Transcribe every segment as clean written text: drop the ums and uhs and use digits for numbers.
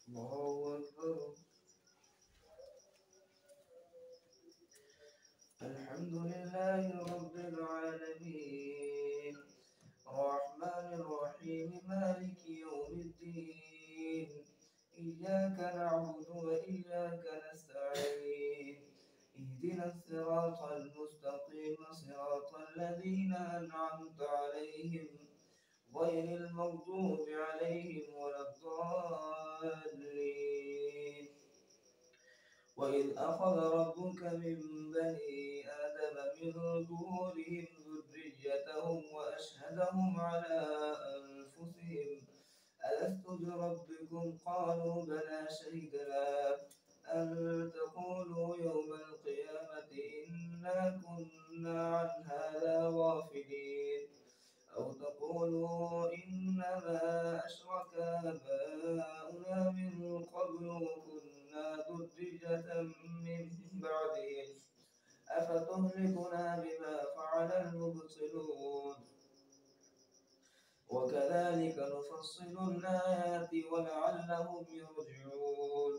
الله أكبر. الحمد لله رب العالمين، الرحمن الرحيم، مالك يوم الدين. إياك نعبد وإياك نستعين. اهدنا الصراط المستقيم، صراط الذين أنعمت عليهم غير المغضوب عليهم ولا الضالين. وإذ أخذ ربك من بني آدم من ظهورهم ذريتهم وأشهدهم على أنفسهم ألست بربكم قالوا بلى شهدنا أن تقولوا يوم القيامة إنا كنا عن هذا غافلين أو تقولوا إنما أشرك آباؤنا من قبل وكنا ذرية من بعدهم أفتهلكنا بما فعل المبطلون وكذلك نفصل الآيات ولعلهم يرجعون.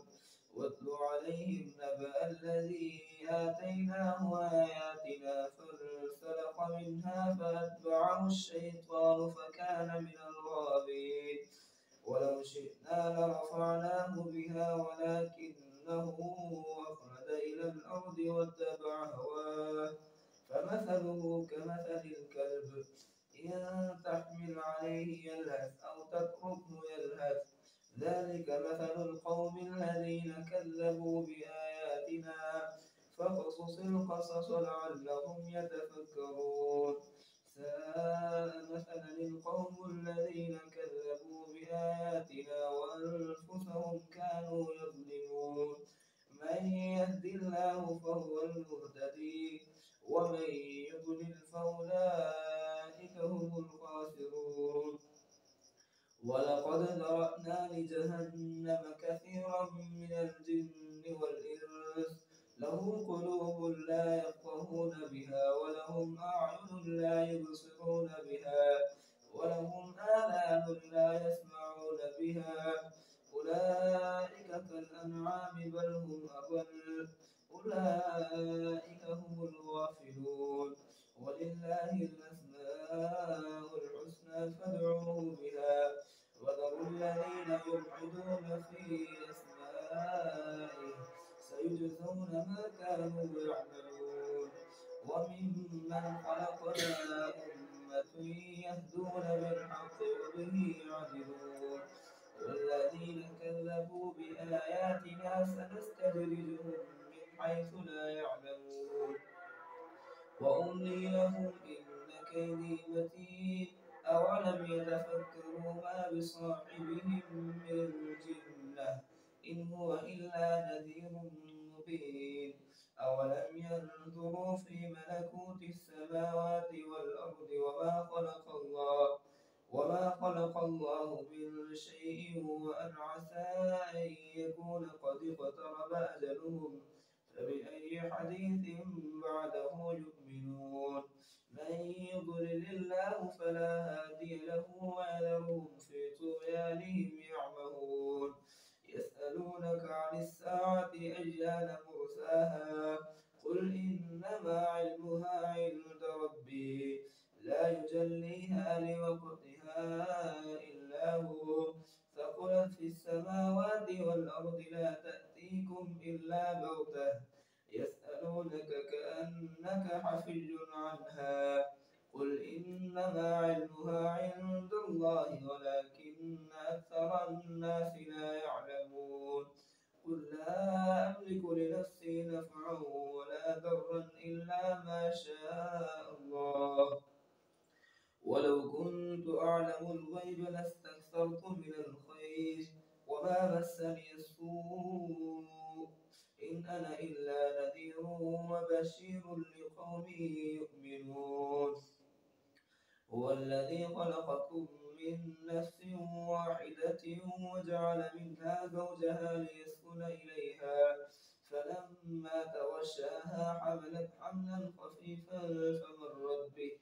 واتل عليهم نبأ الذي آتيناه آياتنا فانسلخ منها فأتبعه الشيطان فكان من الغاوين. ولو شئنا لرفعناه بها ولكنه أخلد إلى الأرض واتبع هواه فمثله كمثل الكلب إن تحمل عليه يلهث أو تتركه يلهث ذلك مثل القوم الذين كذبوا بآياتنا فاقصص القصص لعلهم يتفكرون. ساء مثلا القوم الذين كذبوا بآياتنا وأنفسهم كانوا يظلمون. من يهد الله فهو المهتدي ومن يضلل فأولئك هم الخاسرون. ولقد ذرأنا لجهنم كثيرا من الجن والإنس لهم قلوب لا يفقهون بها ولهم أعين لا يبصرون بها ولهم آذان لا يسمعون بها أولئك كالأنعام بل هم أضل أولئك هم الغافلون. ولله الأسماء الحسنى فادعوه بها وذروا الذين يلحدون في أسمائه سيجزون ما كانوا يعملون. وممن خلقنا أمة يهدون بالحق وبه يعدلون. والذين كذبوا بآياتنا سنستدرجهم من حيث لا يعلمون وأملي لهم إن كيدي متين. أولم يتفكروا ما بصاحبهم من جنة إن هو إلا نذير مبين. أولم ينظروا في ملكوت السماوات والأرض وما خلق الله من شيء وأن عسى أن يكون قد اقترب أجلهم فبأي حديث بعده يؤمنون. من يضلل الله فلا هادي له ويذرهم في طغيانهم يعمهون. يسألونك عن الساعة أيان مرساها قل إنما علمها عند ربي لا يجليها لوقتها إلا هو ثقلت في السماوات والأرض لا تأتيكم إلا بغتة يسألونك كأنك حفي عنها قل إنما علمها عند الله ولكن أكثر الناس لا يعلمون. قل لا أملك لنفسي نفعا ولا ضرا إلا ما شاء الله ولو كنت أعلم الغيب لاستكثرت من الخير وما مسني السوء إن أنا إلا نذير وبشير لقوم يؤمنون. هو الذي خلقكم من نفس واحدة وجعل منها زوجها ليسكن إليها فلما تغشاها حملت حملا خفيفا فمرت به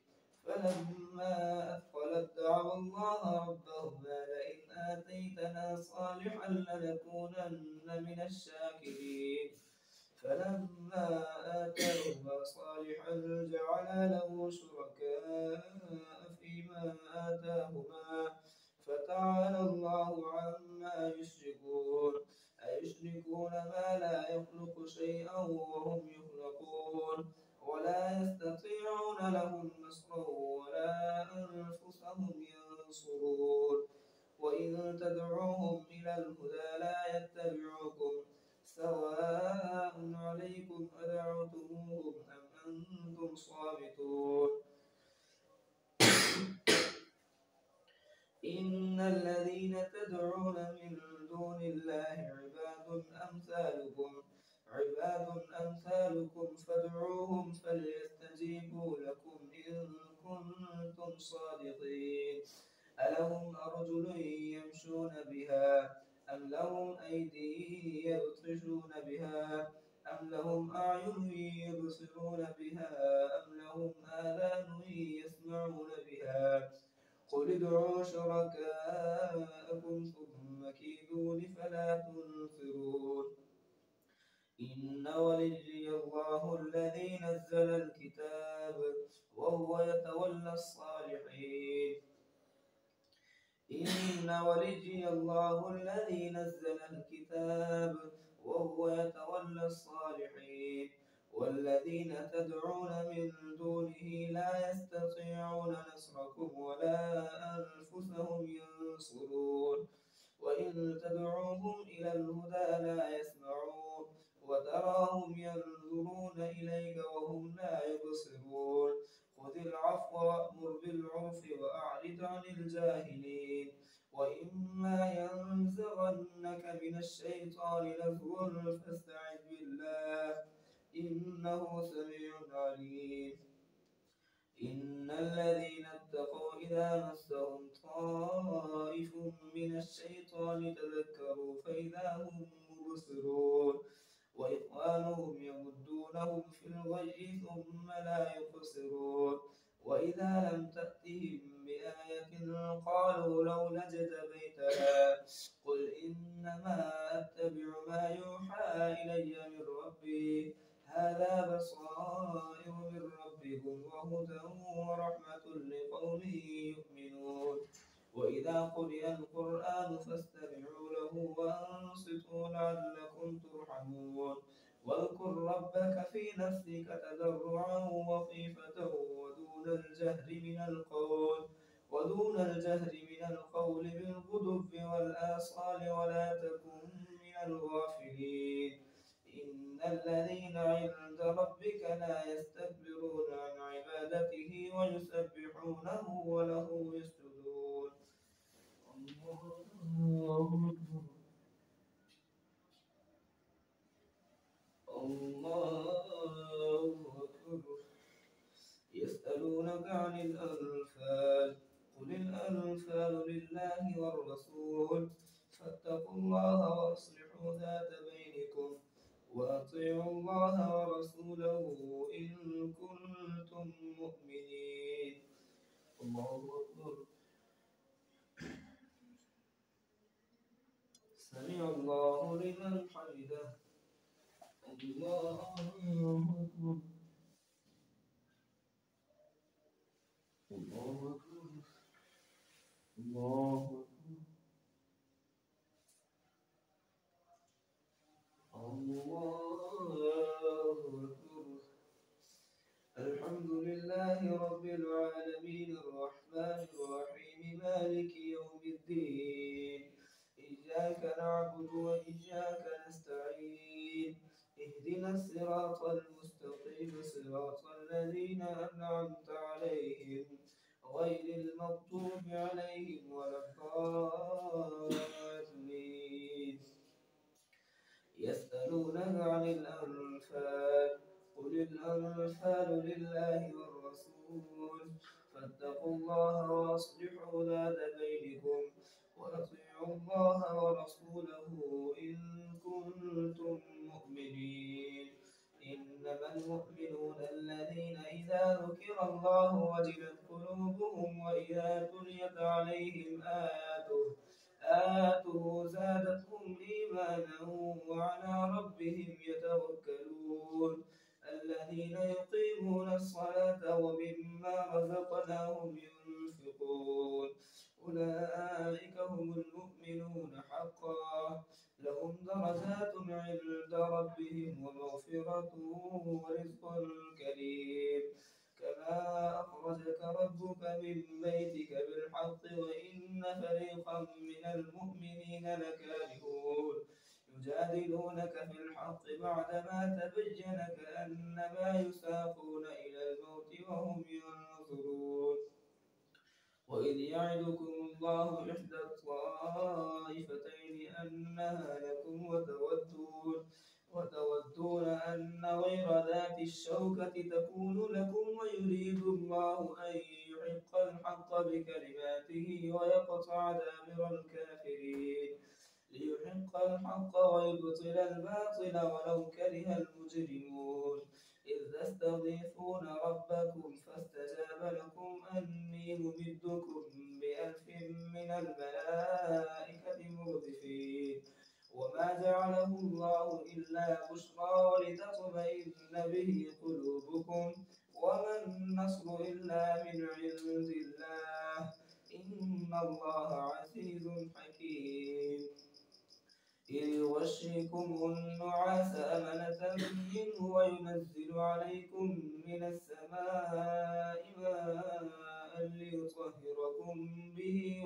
فلما أثقلت دعوا الله ربهما لئن آتيتنا صالحا لنكونن لنكونن من الشاكرين. فلما آتاهما صالحا جعلا له شركاء فيما آتاهما فتعالى الله عما يشركون. أيشركون ما لا يخلق شيئا وهم يخلقون ولا يستطيعون لهم نصرا ولا أنفسهم ينصرون. وإن تدعوهم إلى الهدى لا يتبعوكم سواء عليكم أدعوتموهم أم أنتم صامتون. إن الذين تدعون من دون الله عباد أمثالكم فادعوهم فليستجيبوا لكم إن كنتم صادقين. ألهم أرجل يمشون بها أم لهم أيدي يبطشون بها أم لهم أعين يبصرون بها أم لهم آذان يسمعون بها قل ادعوا شركاءكم ثم كيدون فلا تنصرون. إن وليي الله الذي نزل الكتاب وهو يتولى الصالحين. إن وليي الله الذي نزل الكتاب وهو يتولى الصالحين. والذين تدعون من دونه لا يستطيعون نصركم ولا أنفسهم ينصرون. وإن تدعوهم إلى الهدى لا يسمعون وتراهم ينظرون إليك وهم لا يبصرون. خذ العفو وأمر بالعرف وأعرض عن الجاهلين. وإما ينزغنك من الشيطان نزغ فاستعذ بالله إنه سميع عليم. إن الذين اتقوا إذا مسهم طائف من الشيطان تذكروا فإذا هم مبصرون. وإخوانهم يمدونهم في الغي ثم لا يقصرون. وإذا لم تأتهم بآية قالوا لولا اجتبيتها قل إنما أتبع ما يوحى إلي من ربي هذا بصائر من ربكم وهدى ورحمة لقوم يؤمنون. وإذا قرئ القرآن فاستمعوا له وأنصتوا لعلكم ترحمون. واذكر ربك في نفسك تضرعا وخيفة ودون الجهر من القول بالغدو والآصال ولا تكن من الغافلين. إن الذين عند ربك لا يستكبرون عن عبادته ويسبحونه وله يسجدون. الله أكبر. يسألونك عن الأنفال قل الأنفال لله والرسول فاتقوا الله وأصلحوا ذات بينكم وأطيعوا الله ورسوله إن كنتم مؤمنين. الله أكبر. سمع الله لمن حمده. الله أكبر. الله أكبر. الله أكبر. الحمد لله رب العالمين الرحمن الرحيم مالك يوم الدين. إياك نعبد وإياك نستعين. اهدنا الصراط المستقيم صراط الذين أنعمت عليهم غير المغضوب عليهم ولا الضالين. يسألونك عن الأنفال قل الأنفال لله والرسول فاتقوا الله وأصلحوا ذات بينكم وأطيعوا الله ورسوله إن كنتم مؤمنين. إنما المؤمنون الذين إذا ذكر الله وجلت قلوبهم وإذا تليت عليهم آياته آتوا زادتهم إيمانا وعلى ربهم يتوكلون الذين يقيمون الصلاة ومما رزقناهم ينفقون أولئك هم المؤمنون حقا لهم درجات عند ربهم ومغفرة ورزق كريم كما أخرجك ربك من بيتك بالحق وإن فريقا من المؤمنين لكارهون يجادلونك في الحق بعدما تبين كأنما يساقون إلى الموت وهم ينظرون وإذ يعدكم الله إحدى الطائفتين أنها لكم وتودون أن غير ذات الشوكة تكون لكم ويريد الله أن يحق الحق بكلماته ويقطع دابر الكافرين ليحق الحق ويبطل الباطل ولو كره المجرمون إذ تستضيفون ربكم فاستجاب لكم أني ممدكم بألف من الملائكة مردفين وما جعله الله إلا بشرى ولتطمئن به قلوبكم وما النصر إلا من عند الله إن الله عزيز حكيم إذ يغشيكم النعاس أمنة منه وينزل عليكم من السماء ماء ليطهركم به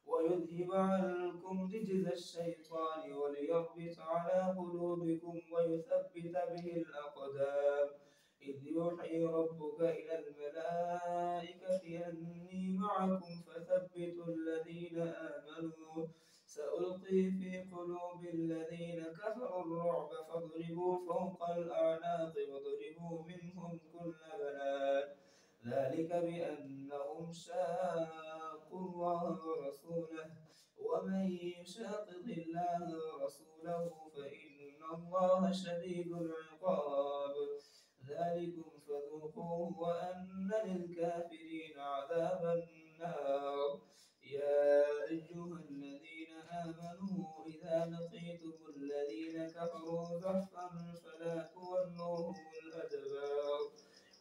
ويذهب عنكم رجز الشيطان وليربط على قلوبكم ويثبت به الأقدام إذ يوحي ربك إلى الملائكة أني معكم فثبتوا الذين آمنوا سألقي في قلوب الذين كفروا الرعب فاضربوا فوق الأعناق واضربوا منهم كل بنان ذلك بأنهم شاقوا الله ورسوله ومن يشاقق الله ورسوله فإن الله شديد العقاب ذلكم فذوقوه وأن للكافرين عذاب النار يا أيها الذين آمنوا إذا لقيتم الذين كفروا زحفا فلا تولوهم الأدبار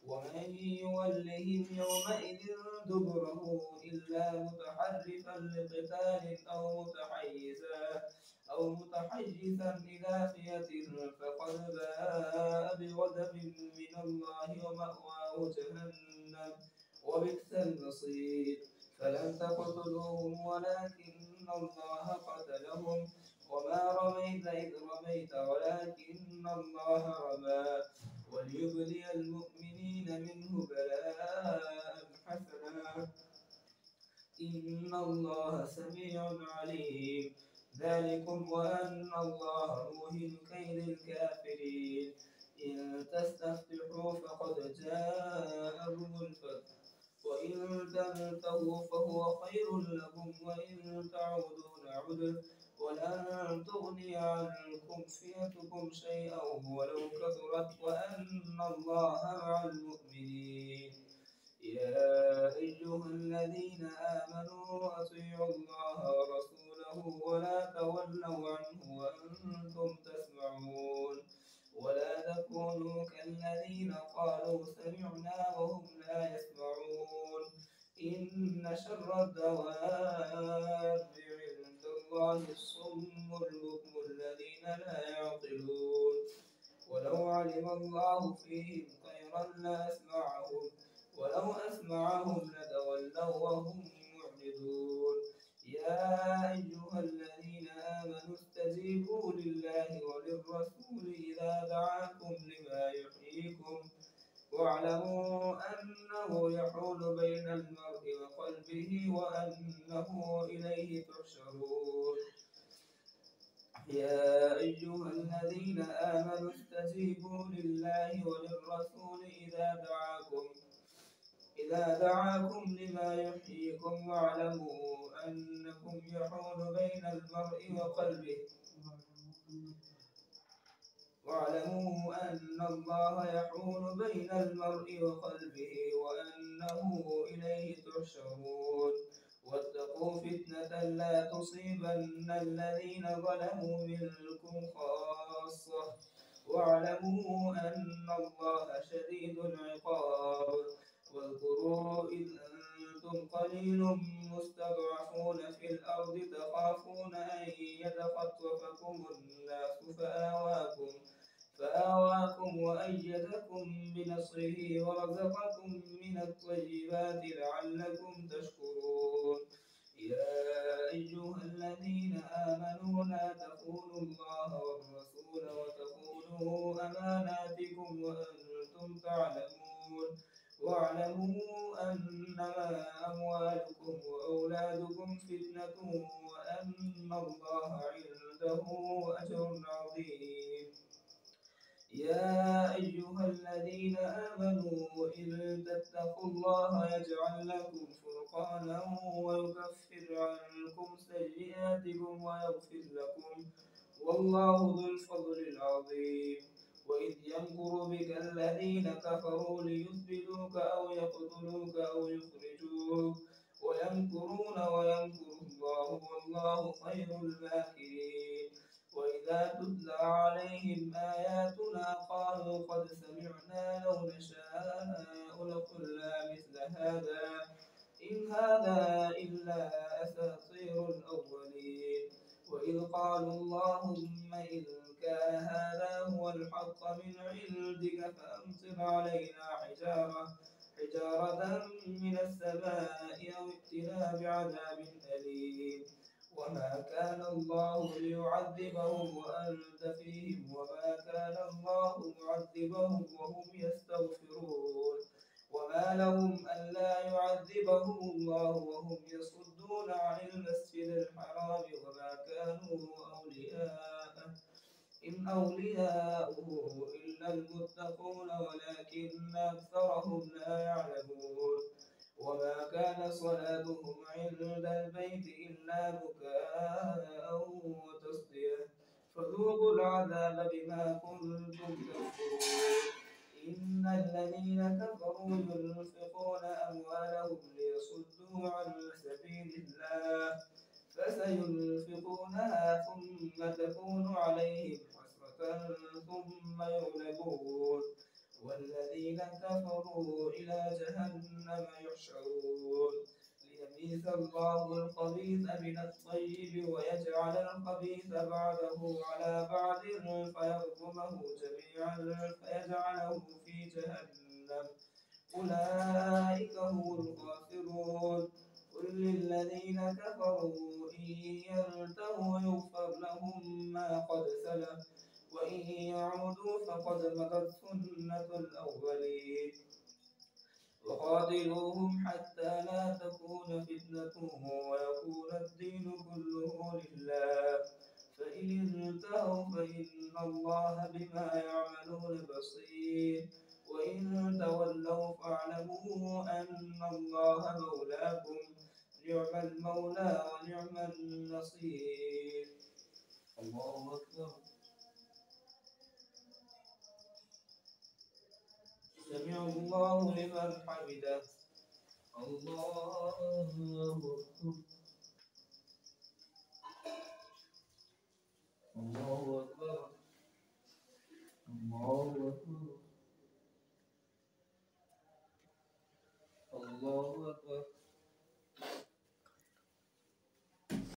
ومن يولهم يومئذ دبره إلا متحرفا لقتال أو متحيزا إلى فئة فقد باء بغضب من الله ومأواه جهنم وبئس المصير فلم تقتلوهم ولكن الله قتلهم وما رميت إذ رميت ولكن الله رمى وليبلي المؤمنين منه بلاء حسنا إن الله سميع عليم ذلكم وأن الله موهن كيد الكافرين إن تستفتحوا فقد جاءكم الفتح وإن تنتهوا فهو خير لكم وإن تعودوا نعد ولن تغني عنكم فئتكم شيئا ولو كثرت وأن الله مع المؤمنين يا أيها الذين آمنوا أطيعوا الله ورسوله ولا تولوا عنه وأنتم تسمعون ولا تكونوا كالذين قالوا سمعنا وهم لا يسمعون إن شر الدواب عند الله الصم البكم الذين لا يعقلون ولو علم الله فيهم خيرا ولو أسمعهم لتولوا وهم معرضون يا أيها الذين آمنوا استجيبوا لله وللرسول إذا دعاكم لما يحييكم واعلموا أنه يحول بين المرء وقلبه وأنه إليه تحشرون يا أيها الذين آمنوا استجيبوا لله وللرسول إذا دعاكم لما يحييكم واعلموا أنكم يحول بين المرء وقلبه واعلموا أن الله يحول بين المرء وقلبه وأنه إليه تحشرون واتقوا فتنة لا تصيبن الذين ظلموا منكم خاصة واعلموا أن الله شديد العقاب. واذكروا إذ أنتم قليل مستضعفون في الأرض تخافون أن يتخطفكم الناس فآواكم وأيدكم بنصره ورزقكم من الطيبات لعلكم تشكرون. يا أيها الذين آمنوا لا تخونوا الله والرسول وتخونوا أماناتكم وأنتم تعلمون. واعلموا أنما أموالكم وأولادكم فتنة وأن الله عنده أجر عظيم. يا أيها الذين آمنوا إن تتقوا الله يجعل لكم فرقانا ويكفر عنكم سيئاتكم ويغفر لكم والله ذو الفضل العظيم. وإذ يمكر بك الذين كفروا ليثبتوك أو يقتلوك أو يخرجوك ويمكرون ويمكر الله والله خير الماكرين. وإذا تتلى عليهم آياتنا قالوا قد سمعنا لو نشاء لقلنا مثل هذا إن هذا إلا أساطير الأولين. وإذ قالوا اللهم إن كان هذا هو الحق من عندك فأمطر علينا حجارة من السماء أو ائتنا بعذاب أليم. وما كان الله ليعذبهم وأنت فيهم وما كان الله معذبهم وهم يستغفرون. وما لهم ألا يعذبهم الله وهم يصدون عن المسجد الحرام وما كانوا أولياءه إن أولياؤه إلا المتقون ولكن أكثرهم لا يعلمون. وما كان صلاتهم عند البيت إلا بكاء وتصدية فذوقوا العذاب بما كنتم تكفرون. إن الذين كفروا ينفقون أموالهم ليصدوا عن سبيل الله فسينفقونها ثم تكون عليهم حسرة ثم يغلبون والذين كفروا إلى جهنم يحشرون. ليميز الله الخبيث من الطيب ويجعل الخبيث بعده على بعض فيركمه جميعا فيجعله في جهنم أولئك هم الخاسرون. قل للذين كفروا إن ينتهوا يغفر لهم ما قد سلف وإن يعودوا فقد مضت سنة الأولين. وقاتلوهم حتى لا تكون فتنة ويكون الدين كله لله فإن انتهوا فإن الله بما يعملون بصير. وإن تولوا فاعلموا أن الله مولاكم نعم المولى ونعم النصير. الله أكبر. سمع الله لمن حمده. الله أكبر.